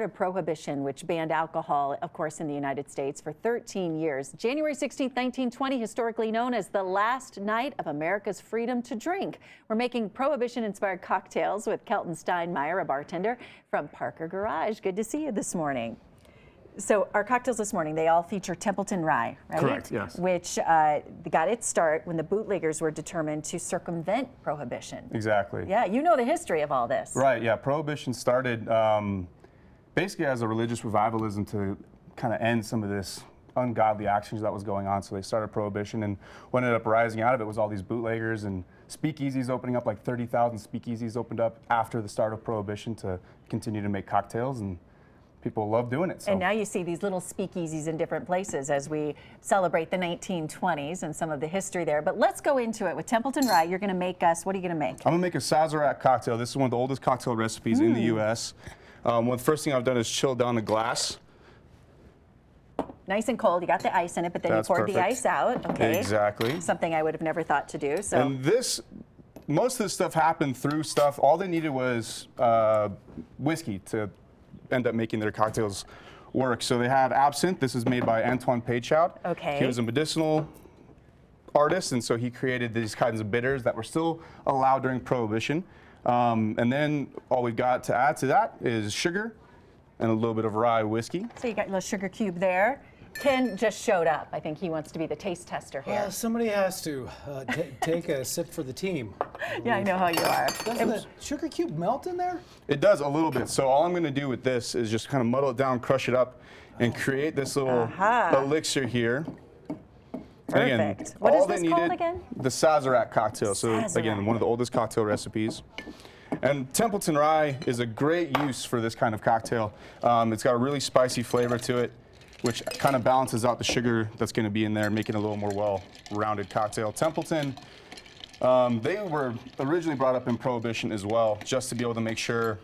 Of Prohibition, which banned alcohol, of course, in the United States for 13 years. January 16, 1920, historically known as the last night of America's freedom to drink. We're making Prohibition-inspired cocktails with Kelton Steinmeier, a bartender from Parker Garage. Good to see you this morning. So our cocktails this morning, they all feature Templeton Rye, right? Correct, yes. Which got its start when the bootleggers were determined to circumvent Prohibition. Exactly. Yeah, you know the history of all this. Right, yeah. Prohibition started basically as a religious revivalism to kind of end some of this ungodly actions that was going on. So they started Prohibition, and what ended up rising out of it was all these bootleggers and speakeasies opening up. Like 30,000 speakeasies opened up after the start of Prohibition to continue to make cocktails, and people love doing it. So. And now you see these little speakeasies in different places as we celebrate the 1920s and some of the history there. But let's go into it with Templeton Rye. You're going to make us, what are you going to make? I'm going to make a Sazerac cocktail. This is one of the oldest cocktail recipes in the U.S. The first thing I've done is chill down the glass. Nice and cold. You got the ice in it, but then That's you poured perfect. the ice out. Okay. Exactly. Something I would have never thought to do. So. And most of this stuff happened through stuff. All they needed was whiskey to end up making their cocktails work. So they had absinthe. This is made by Antoine Peychaud. Okay. He was a medicinal artist, and so he created these kinds of bitters that were still allowed during Prohibition. And then all we've got to add to that is sugar and a little bit of rye whiskey. So you got your little sugar cube there. Ken just showed up. I think he wants to be the taste tester here. Somebody has to take a sip for the team. Yeah, I know how you are. Doesn't the sugar cube melt in there? It does a little bit. So all I'm going to do with this is just kind of muddle it down, crush it up, and create this little elixir here. Perfect. Again, What is all they this called needed, again? The Sazerac cocktail. So Sazerac. again, one of the oldest cocktail recipes. And Templeton Rye is a great use for this kind of cocktail. It's got a really spicy flavor to it, which kind of balances out the sugar that's going to be in there, making it a little more well-rounded cocktail. Templeton, they were originally brought up in Prohibition as well, just to be able to make sure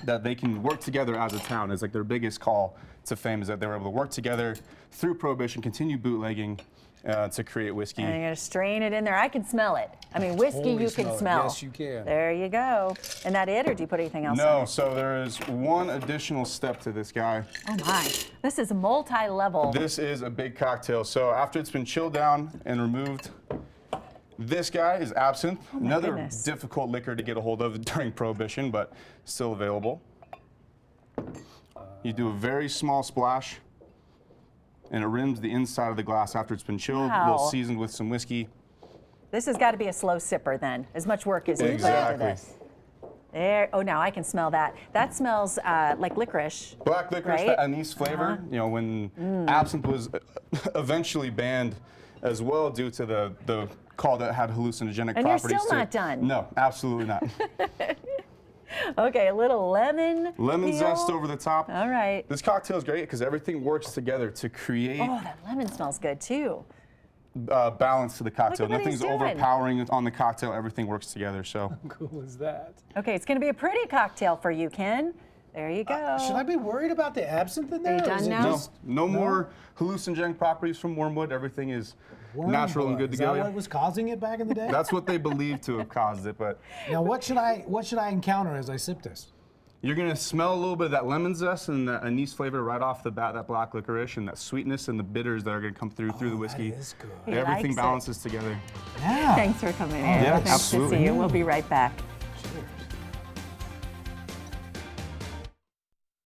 that they can work together as a town. It's like their biggest call to fame is that they were able to work together through Prohibition, continue bootlegging to create whiskey. And you're going to strain it in there. I can smell it. I mean, whiskey Totally you can smell it. smell. Yes, you can. There you go. And that it, or do you put anything else in No, it? so there is one additional step to this guy. Oh my, this is multi-level. This is a big cocktail. So after it's been chilled down and removed, this guy is absinthe. Another goodness. difficult liquor to get a hold of during Prohibition, but still available. You do a very small splash, and it rims the inside of the glass after it's been chilled, a little Wow. seasoned with some whiskey. This has got to be a slow sipper then, as much work as you put into Exactly. this. There, oh, now I can smell that. That smells like licorice. Black licorice, Right? that anise flavor. You know, when absinthe was eventually banned as well due to the call that had hallucinogenic And you're properties. still not done. No, absolutely not. Okay, a little lemon Lemon peel. zest over the top. All right. This cocktail is great because everything works together to create Oh, that lemon smells good too. balance to the cocktail. Look at what he's Nothing's doing. overpowering on the cocktail. Everything works together. So How cool is that? Okay, it's going to be a pretty cocktail for you, Ken. There you go. Should I be worried about the absinthe in there? you or done is it now? no, just no more hallucinogenic properties from wormwood. Everything is natural and wormwood? good to Is go. that Yeah. what was causing it back in the day? That's what they believe to have caused it, but Now, what should I encounter as I sip this? you're gonna smell a little bit of that lemon zest and that anise flavor right off the bat, that black licorice and that sweetness and the bitters that are gonna come through the whiskey. That is good. He Everything likes it. balances together. Yeah. Thanks for coming in. Yeah, Nice absolutely. to see you. We'll be right back.